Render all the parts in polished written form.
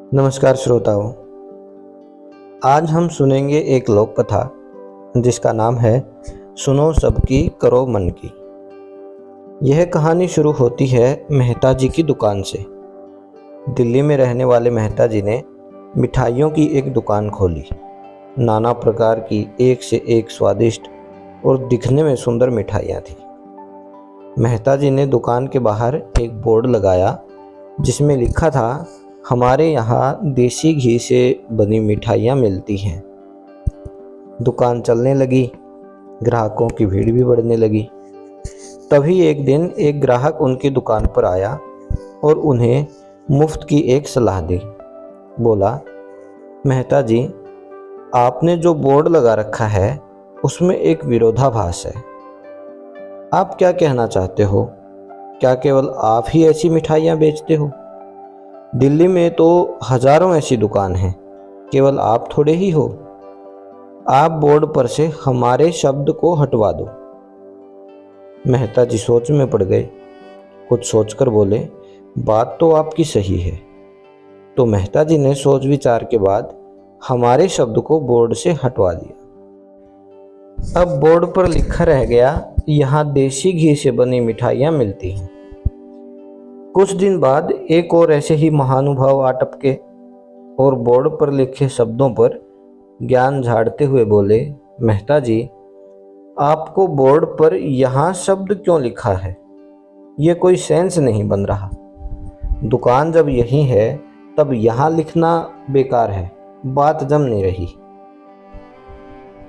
नमस्कार श्रोताओं। आज हम सुनेंगे एक लोक कथा जिसका नाम है सुनो सबकी करो मन की। यह कहानी शुरू होती है मेहता जी की दुकान से। दिल्ली में रहने वाले मेहता जी ने मिठाइयों की एक दुकान खोली। नाना प्रकार की एक से एक स्वादिष्ट और दिखने में सुंदर मिठाइयाँ थी। मेहता जी ने दुकान के बाहर एक बोर्ड लगाया जिसमें लिखा था, हमारे यहाँ देसी घी से बनी मिठाइयाँ मिलती हैं। दुकान चलने लगी, ग्राहकों की भीड़ भी बढ़ने लगी। तभी एक दिन एक ग्राहक उनकी दुकान पर आया और उन्हें मुफ्त की एक सलाह दी। बोला, मेहता जी, आपने जो बोर्ड लगा रखा है उसमें एक विरोधाभास है। आप क्या कहना चाहते हो? क्या केवल आप ही ऐसी मिठाइयाँ बेचते हो? दिल्ली में तो हजारों ऐसी दुकान हैं, केवल आप थोड़े ही हो। आप बोर्ड पर से हमारे शब्द को हटवा दो। मेहता जी सोच में पड़ गए। कुछ सोचकर बोले, बात तो आपकी सही है। तो मेहता जी ने सोच विचार के बाद हमारे शब्द को बोर्ड से हटवा दिया। अब बोर्ड पर लिखा रह गया, यहाँ देसी घी से बनी मिठाइयाँ मिलती हैं। कुछ दिन बाद एक और ऐसे ही महानुभाव आ टपके और बोर्ड पर लिखे शब्दों पर ज्ञान झाड़ते हुए बोले, मेहता जी, आपको बोर्ड पर यहाँ शब्द क्यों लिखा है? ये कोई सेंस नहीं बन रहा। दुकान जब यही है तब यहाँ लिखना बेकार है, बात जम नहीं रही।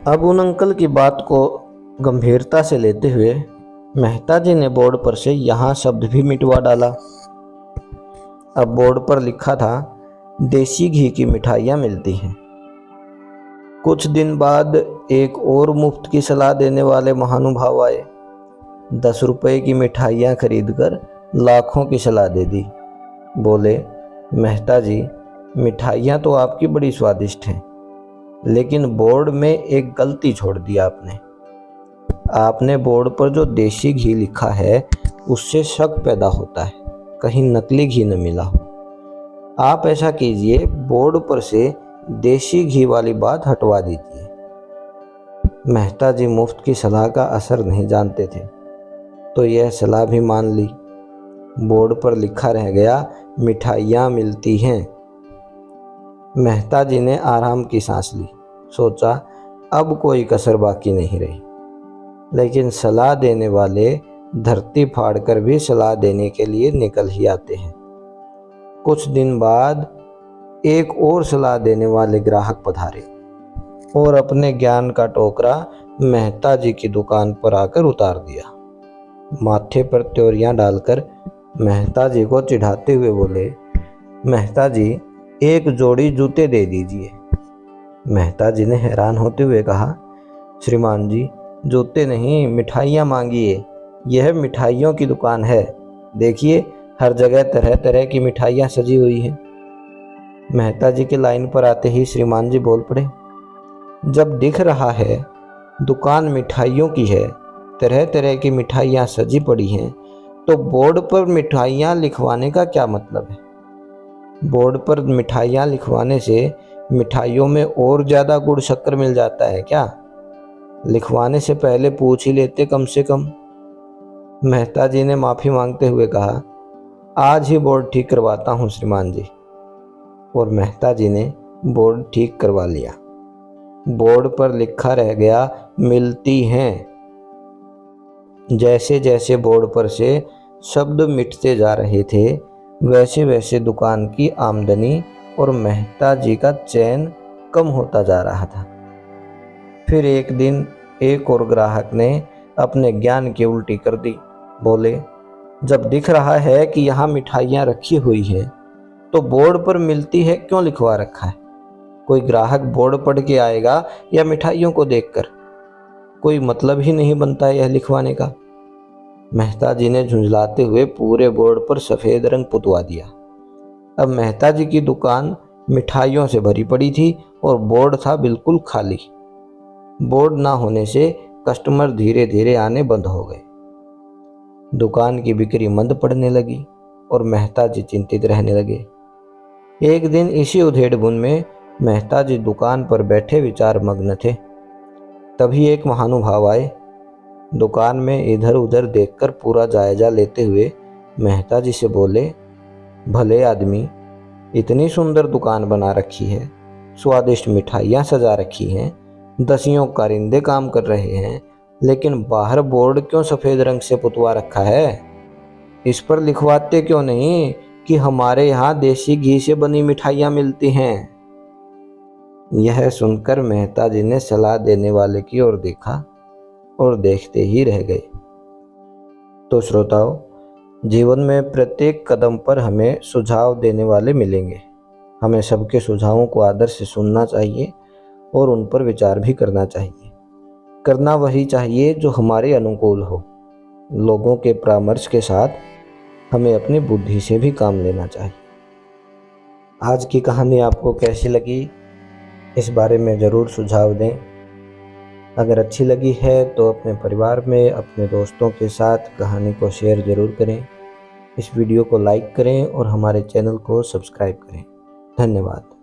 अब उन अंकल की बात को गंभीरता से लेते हुए मेहता जी ने बोर्ड पर से यहाँ शब्द भी मिटवा डाला। अब बोर्ड पर लिखा था, देसी घी की मिठाइयाँ मिलती हैं। कुछ दिन बाद एक और मुफ्त की सलाह देने वाले महानुभाव आए। 10 रुपए की मिठाइयाँ खरीदकर लाखों की सलाह दे दी। बोले, मेहता जी, मिठाइयाँ तो आपकी बड़ी स्वादिष्ट हैं, लेकिन बोर्ड में एक गलती छोड़ दी आपने बोर्ड पर जो देसी घी लिखा है उससे शक पैदा होता है, कहीं नकली घी न मिला हो। आप ऐसा कीजिए, बोर्ड पर से देसी घी वाली बात हटवा दीजिए। मेहता जी मुफ्त की सलाह का असर नहीं जानते थे, तो यह सलाह भी मान ली। बोर्ड पर लिखा रह गया, मिठाइयाँ मिलती हैं। मेहता जी ने आराम की सांस ली। सोचा, अब कोई कसर बाकी नहीं रही। लेकिन सलाह देने वाले धरती फाड़कर भी सलाह देने के लिए निकल ही आते हैं। कुछ दिन बाद एक और सलाह देने वाले ग्राहक पधारे और अपने ज्ञान का टोकरा मेहता जी की दुकान पर आकर उतार दिया। माथे पर त्योरियां डालकर मेहता जी को चिढ़ाते हुए बोले, मेहता जी, एक जोड़ी जूते दे दीजिए। मेहता जी ने हैरान होते हुए कहा, श्रीमान जी, जूते नहीं, मिठाइयाँ मांगिए। यह मिठाइयों की दुकान है, देखिए हर जगह तरह तरह की मिठाइयाँ सजी हुई हैं। मेहता जी के लाइन पर आते ही श्रीमान जी बोल पड़े, जब दिख रहा है दुकान मिठाइयों की है, तरह तरह की मिठाइयाँ सजी पड़ी हैं, तो बोर्ड पर मिठाइयाँ लिखवाने का क्या मतलब है? बोर्ड पर मिठाइयाँ लिखवाने से मिठाइयों में और ज़्यादा गुड़ शक्कर मिल जाता है क्या? लिखवाने से पहले पूछ ही लेते कम से कम। मेहता जी ने माफ़ी मांगते हुए कहा, आज ही बोर्ड ठीक करवाता हूँ श्रीमान जी। और मेहता जी ने बोर्ड ठीक करवा लिया। बोर्ड पर लिखा रह गया, मिलती हैं। जैसे जैसे बोर्ड पर से शब्द मिटते जा रहे थे, वैसे वैसे दुकान की आमदनी और मेहता जी का चैन कम होता जा रहा था। फिर एक दिन एक और ग्राहक ने अपने ज्ञान की उल्टी कर दी। बोले, जब दिख रहा है कि यहाँ मिठाइयाँ रखी हुई हैं, तो बोर्ड पर मिलती है क्यों लिखवा रखा है? कोई ग्राहक बोर्ड पढ़ के आएगा या मिठाइयों को देखकर? कोई मतलब ही नहीं बनता यह लिखवाने का। मेहता जी ने झुंझलाते हुए पूरे बोर्ड पर सफ़ेद रंग पुतवा दिया। अब मेहता जी की दुकान मिठाइयों से भरी पड़ी थी और बोर्ड था बिल्कुल खाली। बोर्ड ना होने से कस्टमर धीरे धीरे आने बंद हो गए। दुकान की बिक्री मंद पड़ने लगी और मेहता जी चिंतित रहने लगे। एक दिन इसी उधेड़-बुन में मेहता जी दुकान पर बैठे विचार मग्न थे। तभी एक महानुभाव आए। दुकान में इधर उधर देखकर पूरा जायजा लेते हुए मेहता जी से बोले, भले आदमी, इतनी सुंदर दुकान बना रखी है, स्वादिष्ट मिठाइयाँ सजा रखी हैं, दसियों कारिंदे काम कर रहे हैं, लेकिन बाहर बोर्ड क्यों सफ़ेद रंग से पुतवा रखा है? इस पर लिखवाते क्यों नहीं कि हमारे यहाँ देसी घी से बनी मिठाइयाँ मिलती हैं? यह सुनकर मेहता जी ने सलाह देने वाले की ओर देखा और देखते ही रह गए। तो श्रोताओं, जीवन में प्रत्येक कदम पर हमें सुझाव देने वाले मिलेंगे। हमें सबके सुझावों को आदर से सुनना चाहिए और उन पर विचार भी करना चाहिए। करना वही चाहिए जो हमारे अनुकूल हो। लोगों के परामर्श के साथ हमें अपनी बुद्धि से भी काम लेना चाहिए। आज की कहानी आपको कैसी लगी, इस बारे में ज़रूर सुझाव दें। अगर अच्छी लगी है तो अपने परिवार में, अपने दोस्तों के साथ कहानी को शेयर ज़रूर करें। इस वीडियो को लाइक करें और हमारे चैनल को सब्सक्राइब करें। धन्यवाद।